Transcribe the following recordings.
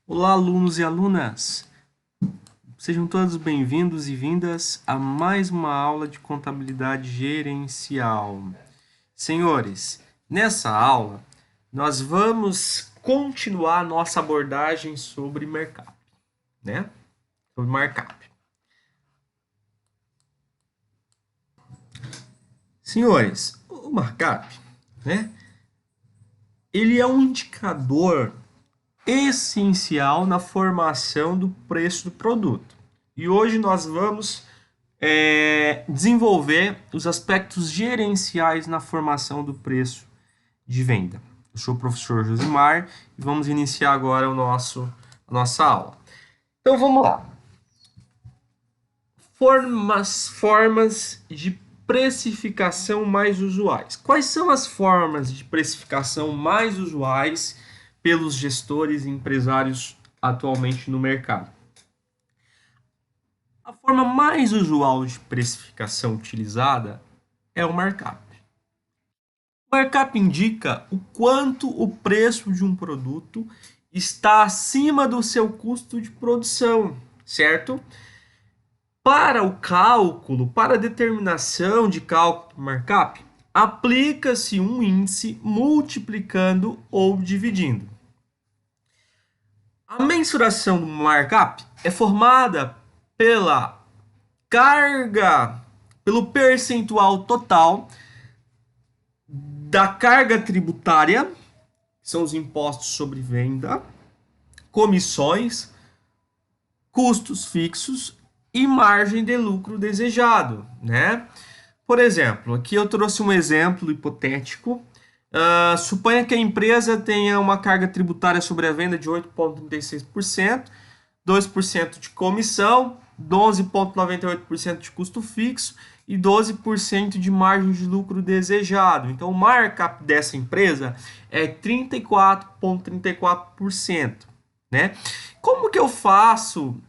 Olá, alunos e alunas! Sejam todos bem-vindos e vindas a mais uma aula de contabilidade gerencial. Senhores, nessa aula nós vamos continuar nossa abordagem sobre markup, né? Sobre markup. Senhores, o markup, né? Ele é um indicador essencial na formação do preço do produto. E hoje nós vamos desenvolver os aspectos gerenciais na formação do preço de venda. Eu sou o professor Josimar e vamos iniciar agora a nossa aula. Então vamos lá. Formas de precificação mais usuais. Quais são as formas de precificação mais usuais pelos gestores e empresários atualmente no mercado? A forma mais usual de precificação utilizada é o markup. O markup indica o quanto o preço de um produto está acima do seu custo de produção, certo? Para o cálculo, para a determinação de cálculo do markup, aplica-se um índice multiplicando ou dividindo. A mensuração do markup é formada pela carga, pelo percentual total da carga tributária, que são os impostos sobre venda, comissões, custos fixos e margem de lucro desejado, né? Por exemplo, aqui eu trouxe um exemplo hipotético. Suponha que a empresa tenha uma carga tributária sobre a venda de 8,36%, 2% de comissão, 12,98% de custo fixo e 12% de margem de lucro desejado. Então, o markup dessa empresa é 34,34%, né? Como que eu faço?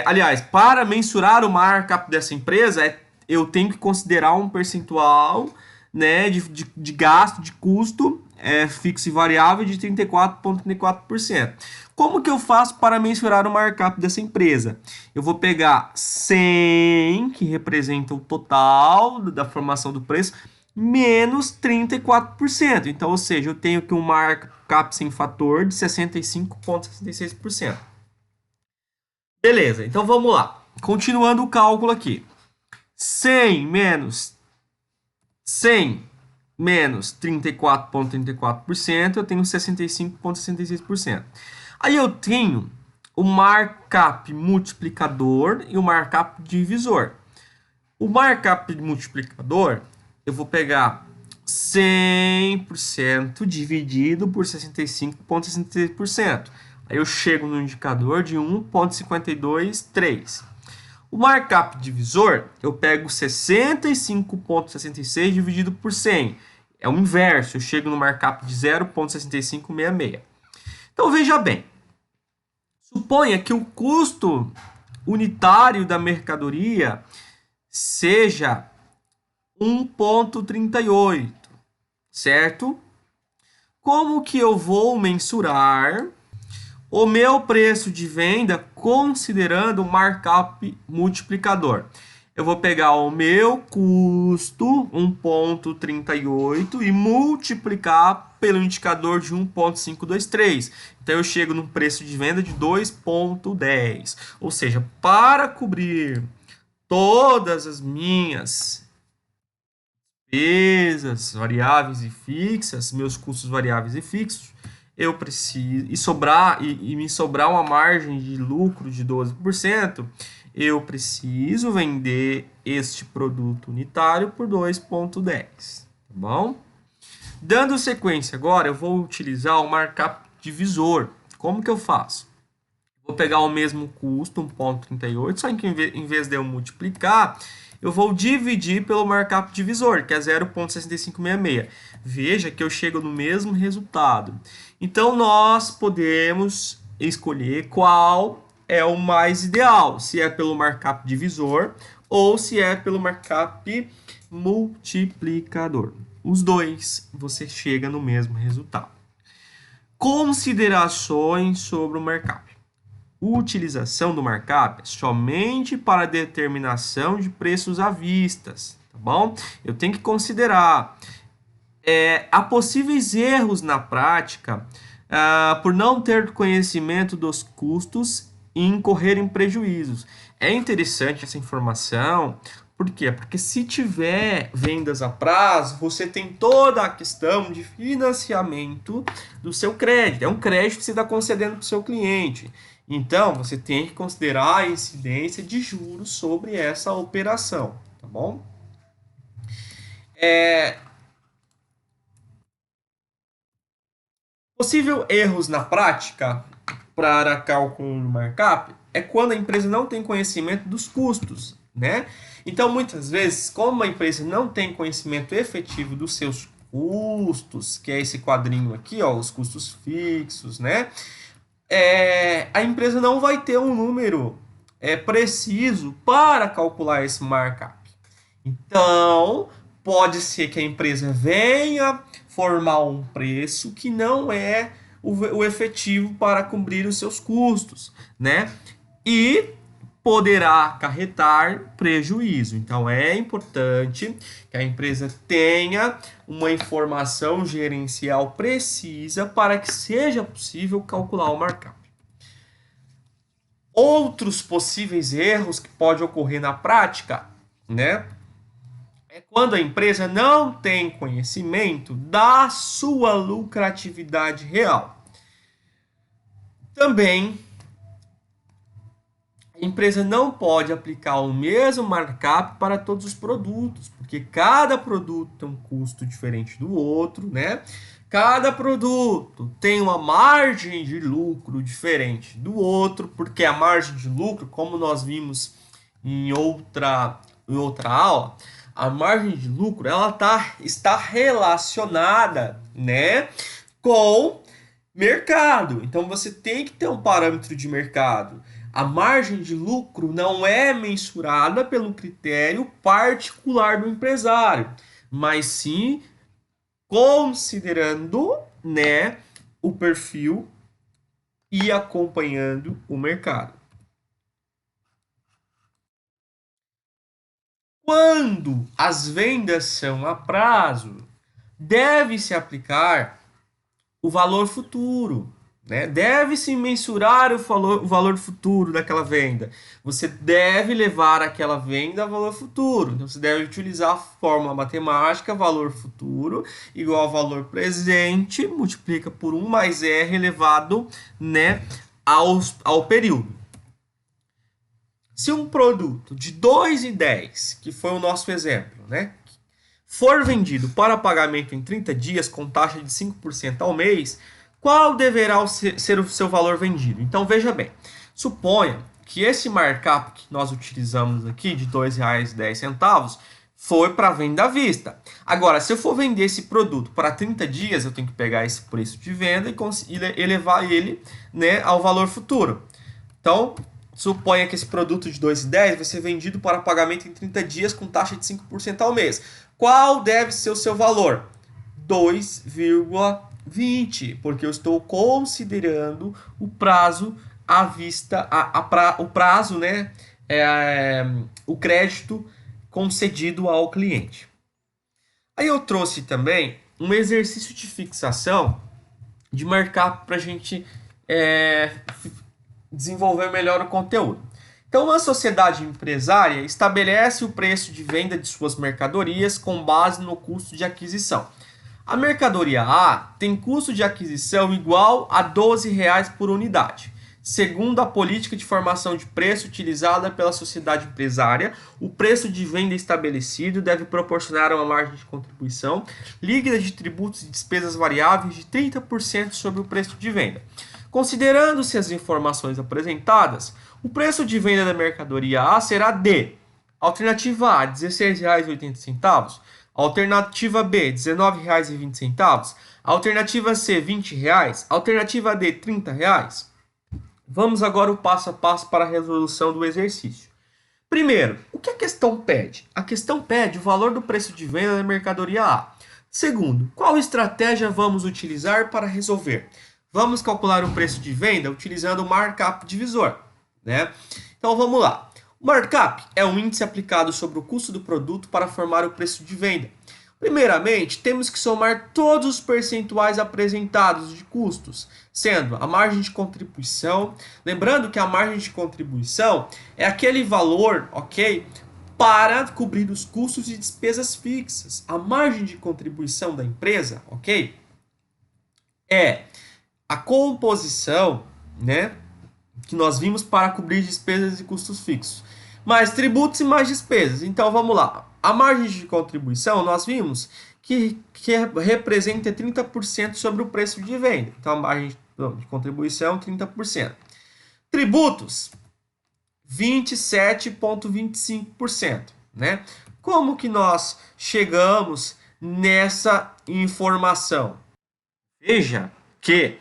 Aliás, para mensurar o markup dessa empresa, eu tenho que considerar um percentual, né, de gasto, de custo fixo e variável de 34,34%. Como que eu faço para mensurar o markup dessa empresa? Eu vou pegar 100, que representa o total da formação do preço, menos 34%. Então, ou seja, eu tenho aqui um markup sem fator de 65,66%. Beleza, então vamos lá. Continuando o cálculo aqui. 100 menos 34,34%, eu tenho 65,66%. Aí eu tenho o markup multiplicador e o markup divisor. O markup multiplicador, eu vou pegar 100% dividido por 65,66%. Aí eu chego no indicador de 1,523. O markup divisor, eu pego 65,66 dividido por 100. É o inverso, eu chego no markup de 0,6566. Então veja bem, suponha que o custo unitário da mercadoria seja 1,38, certo? Como que eu vou mensurar o meu preço de venda considerando o markup multiplicador? Eu vou pegar o meu custo, 1,38, e multiplicar pelo indicador de 1,523. Então, eu chego no preço de venda de 2,10. Ou seja, para cobrir todas as minhas despesas variáveis e fixas, meus custos variáveis e fixos, eu preciso e me sobrar uma margem de lucro de 12%, eu preciso vender este produto unitário por 2,10, tá bom? Dando sequência agora, eu vou utilizar o markup divisor. Como que eu faço? Vou pegar o mesmo custo, 1,38, só que em vez de eu multiplicar, eu vou dividir pelo markup divisor, que é 0,6566. Veja que eu chego no mesmo resultado. Então, nós podemos escolher qual é o mais ideal, se é pelo markup divisor ou se é pelo markup multiplicador. Os dois, você chega no mesmo resultado. Considerações sobre o markup. Utilização do markup é somente para determinação de preços à vista, tá bom? Eu tenho que considerar há possíveis erros na prática por não ter conhecimento dos custos e incorrer em prejuízos. É interessante essa informação, por quê? Porque se tiver vendas a prazo, você tem toda a questão de financiamento do seu crédito. É um crédito que você está concedendo para o seu cliente. Então, você tem que considerar a incidência de juros sobre essa operação, tá bom? Possível erros na prática para cálculo do markup é quando a empresa não tem conhecimento dos custos, né? Então, muitas vezes, como a empresa não tem conhecimento efetivo dos seus custos, que é esse quadrinho aqui, ó, os custos fixos, né? A empresa não vai ter um número preciso para calcular esse markup. Então, pode ser que a empresa venha formar um preço que não é o efetivo para cobrir os seus custos, né? E poderá acarretar prejuízo. Então, é importante que a empresa tenha uma informação gerencial precisa para que seja possível calcular o markup. Outros possíveis erros que podem ocorrer na prática, né? É quando a empresa não tem conhecimento da sua lucratividade real. Também, a empresa não pode aplicar o mesmo markup para todos os produtos, porque cada produto tem um custo diferente do outro, né? Cada produto tem uma margem de lucro diferente do outro, porque a margem de lucro, como nós vimos em outra aula, a margem de lucro ela está relacionada, né, com mercado. Então você tem que ter um parâmetro de mercado. A margem de lucro não é mensurada pelo critério particular do empresário, mas sim considerando, né, o perfil e acompanhando o mercado. Quando as vendas são a prazo, deve-se aplicar o valor futuro, né? Deve-se mensurar o valor futuro daquela venda. Você deve levar aquela venda a valor futuro. Então, você deve utilizar a fórmula matemática, valor futuro igual ao valor presente, multiplica por 1 mais R elevado, né, ao período. Se um produto de 2,10, que foi o nosso exemplo, né, for vendido para pagamento em 30 dias com taxa de 5% ao mês, qual deverá ser o seu valor vendido? Então, veja bem, suponha que esse markup que nós utilizamos aqui, de R$ 2,10, foi para venda à vista. Agora, se eu for vender esse produto para 30 dias, eu tenho que pegar esse preço de venda e elevar ele, né, ao valor futuro. Então, suponha que esse produto de 2,10 vai ser vendido para pagamento em 30 dias com taxa de 5% ao mês. Qual deve ser o seu valor? 2,20, porque eu estou considerando o prazo à vista, o prazo, né, o crédito concedido ao cliente. Aí eu trouxe também um exercício de fixação de markup para a gente desenvolver melhor o conteúdo. Então, uma sociedade empresária estabelece o preço de venda de suas mercadorias com base no custo de aquisição. A mercadoria A tem custo de aquisição igual a R$ 12,00 por unidade. Segundo a política de formação de preço utilizada pela sociedade empresária, o preço de venda estabelecido deve proporcionar uma margem de contribuição líquida de tributos e despesas variáveis de 30% sobre o preço de venda. Considerando-se as informações apresentadas, o preço de venda da mercadoria A será de: alternativa A, R$ 16,80, alternativa B, R$ 19,20, alternativa C, R$ 20, alternativa D, R$ 30. Vamos agora o passo a passo para a resolução do exercício. Primeiro, o que a questão pede? A questão pede o valor do preço de venda da mercadoria A. Segundo, qual estratégia vamos utilizar para resolver? Vamos calcular o preço de venda utilizando o markup divisor, né? Então vamos lá. O markup é um índice aplicado sobre o custo do produto para formar o preço de venda. Primeiramente, temos que somar todos os percentuais apresentados de custos, sendo a margem de contribuição. Lembrando que a margem de contribuição é aquele valor, ok, para cobrir os custos e despesas fixas. A margem de contribuição da empresa, ok, é a composição, né, que nós vimos para cobrir despesas e custos fixos, mais tributos e mais despesas. Então vamos lá. A margem de contribuição nós vimos que representa 30% sobre o preço de venda. Então a margem de contribuição 30%. Tributos 27,25%, né? Como que nós chegamos nessa informação? Veja que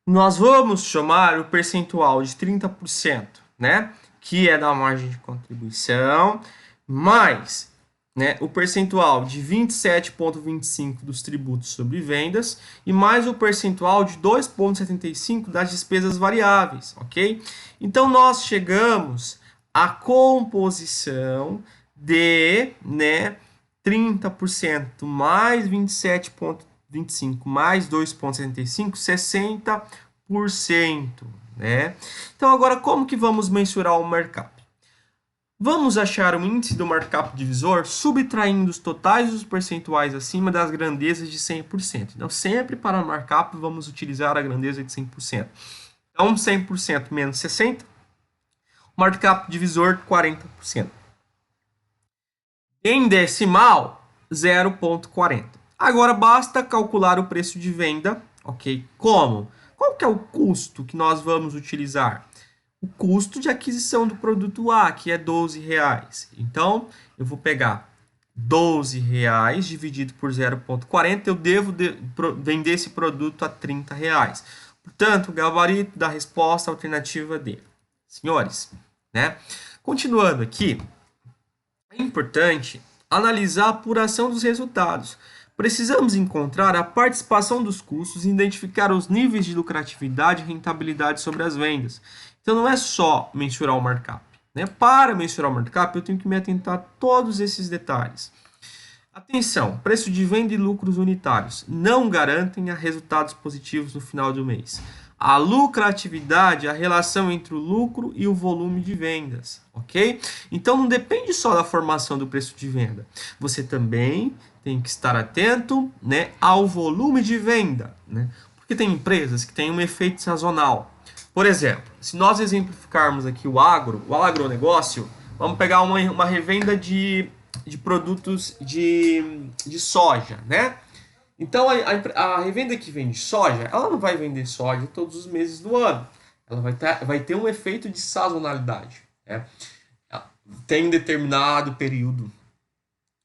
nós vamos chamar o percentual de 30%, né? Que é da margem de contribuição, mais, né, o percentual de 27,25% dos tributos sobre vendas e mais o percentual de 2,75% das despesas variáveis, ok? Então, nós chegamos à composição de, né, 30% mais 27,25 mais 2,75, 60%, né? Então, agora, como que vamos mensurar o markup? Vamos achar o índice do markup divisor subtraindo os totais dos percentuais acima das grandezas de 100%. Então, sempre para o markup, vamos utilizar a grandeza de 100%. Então, 100% menos 60%, markup divisor 40%. Em decimal, 0,40. Agora, basta calcular o preço de venda, ok? Como? Qual que é o custo que nós vamos utilizar? O custo de aquisição do produto A, que é R$12. Então, eu vou pegar R$12 dividido por 0,40, eu devo vender esse produto a R$30. Portanto, o gabarito da resposta alternativa D. Senhores, né? Continuando aqui, é importante analisar a apuração dos resultados. Precisamos encontrar a participação dos custos e identificar os níveis de lucratividade e rentabilidade sobre as vendas. Então, não é só mensurar o markup, né? Para mensurar o markup, eu tenho que me atentar a todos esses detalhes. Atenção, preço de venda e lucros unitários não garantem resultados positivos no final do mês. A lucratividade é a relação entre o lucro e o volume de vendas, ok? Então, não depende só da formação do preço de venda. Você também tem que estar atento, né, ao volume de venda, né? Porque tem empresas que têm um efeito sazonal. Por exemplo, se nós exemplificarmos aqui o agronegócio, vamos pegar uma revenda de produtos de soja, né? Então, a revenda que vende soja, ela não vai vender soja todos os meses do ano. Ela vai ter um efeito de sazonalidade, né? Tem um determinado período,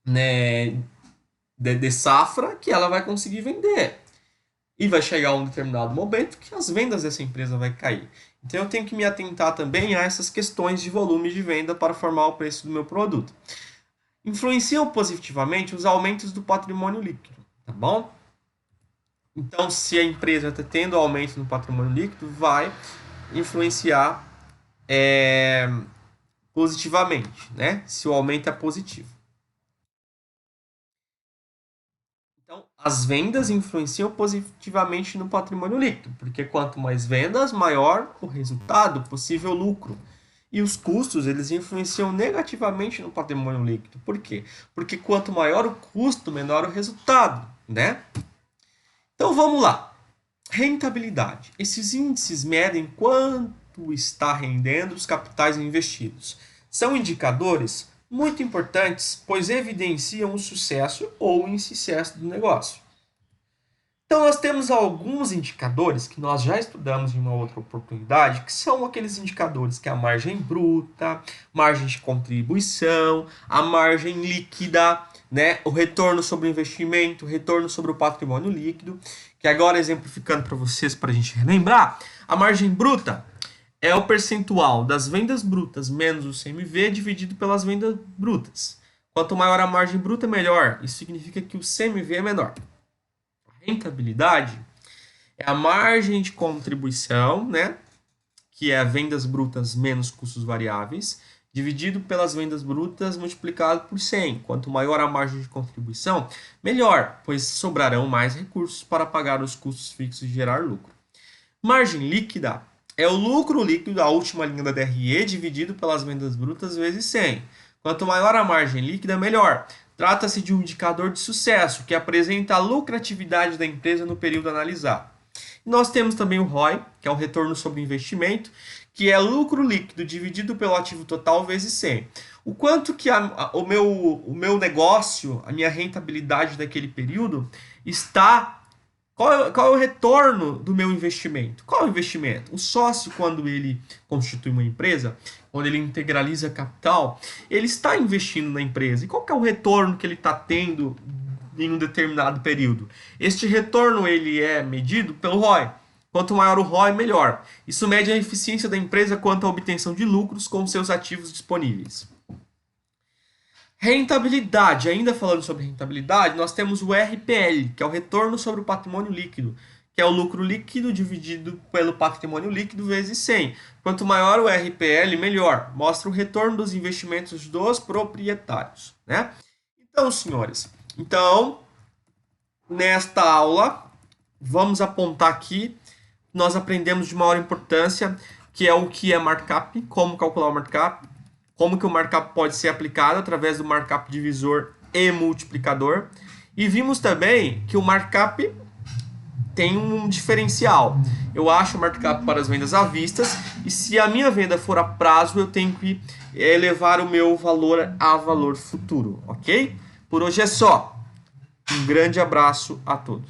né, de safra que ela vai conseguir vender. E vai chegar um determinado momento que as vendas dessa empresa vai cair. Então, eu tenho que me atentar também a essas questões de volume de venda para formar o preço do meu produto. Influenciam positivamente os aumentos do patrimônio líquido, tá bom? Então, se a empresa está tendo aumento no patrimônio líquido, vai influenciar positivamente, né? Se o aumento é positivo. Então, as vendas influenciam positivamente no patrimônio líquido, porque quanto mais vendas, maior o resultado, possível lucro. E os custos, eles influenciam negativamente no patrimônio líquido. Por quê? Porque quanto maior o custo, menor o resultado, né? Então, vamos lá. Rentabilidade. Esses índices medem quanto está rendendo os capitais investidos. São indicadores muito importantes, pois evidenciam o sucesso ou o insucesso do negócio. Então, nós temos alguns indicadores que nós já estudamos em uma outra oportunidade, que são aqueles indicadores que é a margem bruta, margem de contribuição, a margem líquida, né? O retorno sobre o investimento, o retorno sobre o patrimônio líquido, que agora exemplificando para vocês, para a gente relembrar, a margem bruta é o percentual das vendas brutas menos o CMV dividido pelas vendas brutas. Quanto maior a margem bruta, melhor. Isso significa que o CMV é menor. A rentabilidade É a margem de contribuição, né? Que é vendas brutas menos custos variáveis, dividido pelas vendas brutas multiplicado por 100. Quanto maior a margem de contribuição, melhor, pois sobrarão mais recursos para pagar os custos fixos e gerar lucro. Margem líquida é o lucro líquido, a última linha da DRE, dividido pelas vendas brutas vezes 100. Quanto maior a margem líquida, melhor. Trata-se de um indicador de sucesso que apresenta a lucratividade da empresa no período analisado. Nós temos também o ROI, que é o retorno sobre investimento, que é lucro líquido dividido pelo ativo total vezes 100. O quanto que o meu negócio, a minha rentabilidade daquele período está... Qual é o retorno do meu investimento? Qual é o investimento? O sócio, quando ele constitui uma empresa, quando ele integraliza capital, ele está investindo na empresa. E qual que é o retorno que ele está tendo em um determinado período? Este retorno ele é medido pelo ROI. Quanto maior o ROI, melhor. Isso mede a eficiência da empresa quanto à obtenção de lucros com seus ativos disponíveis. Rentabilidade, ainda falando sobre rentabilidade, nós temos o RPL, que é o retorno sobre o patrimônio líquido, que é o lucro líquido dividido pelo patrimônio líquido vezes 100. Quanto maior o RPL, melhor. Mostra o retorno dos investimentos dos proprietários, né? Então, senhores, nesta aula, vamos apontar aqui, nós aprendemos de maior importância, que é o que é markup, como calcular o markup, como que o markup pode ser aplicado através do markup divisor e multiplicador. E vimos também que o markup tem um diferencial. Eu acho o markup para as vendas à vista e se a minha venda for a prazo, eu tenho que elevar o meu valor a valor futuro, ok? Por hoje é só. Um grande abraço a todos.